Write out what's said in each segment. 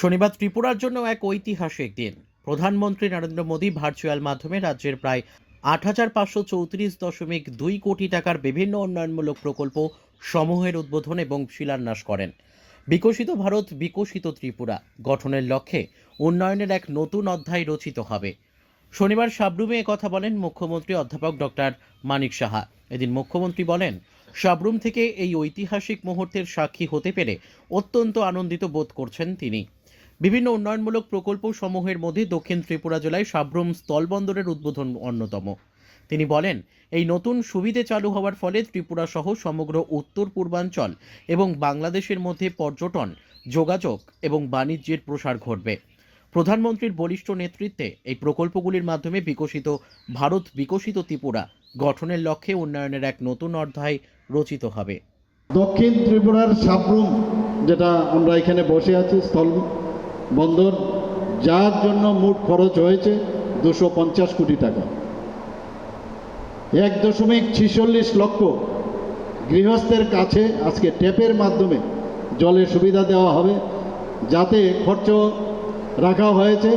শনিবার ত্রিপুরার জন্য এক ঐতিহাসিক দিন। প্রধানমন্ত্রী নরেন্দ্র মোদী ভার্চুয়াল মাধ্যমে রাজ্যের প্রায় ৮,৫34.২ কোটি টাকার বিভিন্ন উন্নয়নমূলক প্রকল্প সমূহের উদ্বোধন এবং শিলান্যাস করেন। বিকশিত ভারত বিকশিত ত্রিপুরা গঠনের লক্ষ্যে উন্নয়নের এক নতুন অধ্যায় রচিত হবে। শনিবার সাবরুমে একথা বলেন মুখ্যমন্ত্রী অধ্যাপক ডক্টর মানিক সাহা। এদিন মুখ্যমন্ত্রী বলেন, সাবরুম থেকে এই ঐতিহাসিক মুহূর্তের সাক্ষী হতে পেরে অত্যন্ত আনন্দিত বোধ করছেন তিনি। বিভিন্ন উন্নয়নমূলক প্রকল্প সমূহের মধ্যে দক্ষিণ ত্রিপুরা জেলায় সাবরুম স্থলবন্দরের উদ্বোধন অন্যতম। তিনি বলেন, এই নতুন সুবিধে চালু হওয়ার ফলে ত্রিপুরা সহ সমগ্র উত্তর পূর্বাঞ্চল এবং বাংলাদেশের মধ্যে পর্যটন, যোগাযোগ এবং বাণিজ্যের প্রসার ঘটবে। প্রধানমন্ত্রীর বলিষ্ঠ নেতৃত্বে এই প্রকল্পগুলির মাধ্যমে বিকশিত ভারত বিকশিত ত্রিপুরা গঠনের লক্ষ্যে উন্নয়নের এক নতুন অধ্যায় রচিত হবে। দক্ষিণ ত্রিপুরার সাবরুম, যেটা আমরা এখানে বসে আছি, স্থল বন্দর, যার জন্য মোট খরচ হয়েছে 250 কোটি টাকা। 1.46 লক্ষ গৃহস্থের কাছে আজকে ট্যাপের মাধ্যমে জলের সুবিধা দেওয়া হবে, যাতে খরচ রাখা হয়েছে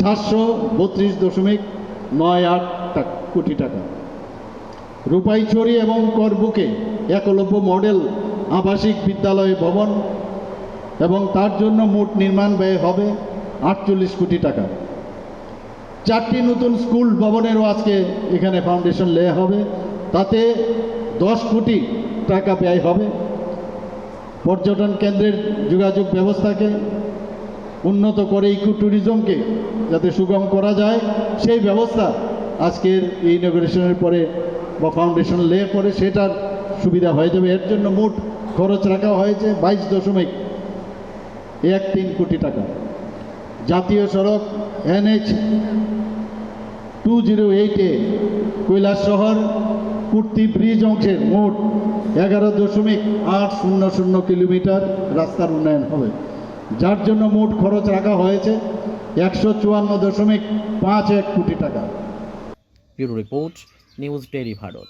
732.98 কোটি টাকা। রূপাইছড়ি এবং করবুকে একলব্য মডেল আবাসিক বিদ্যালয় ভবন এবং তার জন্য মোট নির্মাণ ব্যয় হবে 48 কোটি টাকা। 4টি নতুন স্কুল ভবনেরও আজকে এখানে ফাউন্ডেশন লেয়া হবে, তাতে 10 কোটি টাকা ব্যয় হবে। পর্যটন কেন্দ্রের যোগাযোগ ব্যবস্থাকে উন্নত করে ইকো ট্যুরিজমকে যাতে সুগম করা যায়, সেই ব্যবস্থা আজকের এই ইনঅগ্রেশনের পরে বা ফাউন্ডেশন লে করে সেটার সুবিধা হয়ে যাবে। এর জন্য মোট খরচ রাখা হয়েছে 22.13 কোটি টাকা। জাতীয় সড়ক NH 208-এ কৈলাসহর কুর্তি ব্রিজ অংশের মোট 11.800 কিলোমিটার রাস্তার উন্নয়ন হবে, যার জন্য মোট খরচ রাখা হয়েছে 154.51 কোটি টাকা। Bureau report, news daily Bharat.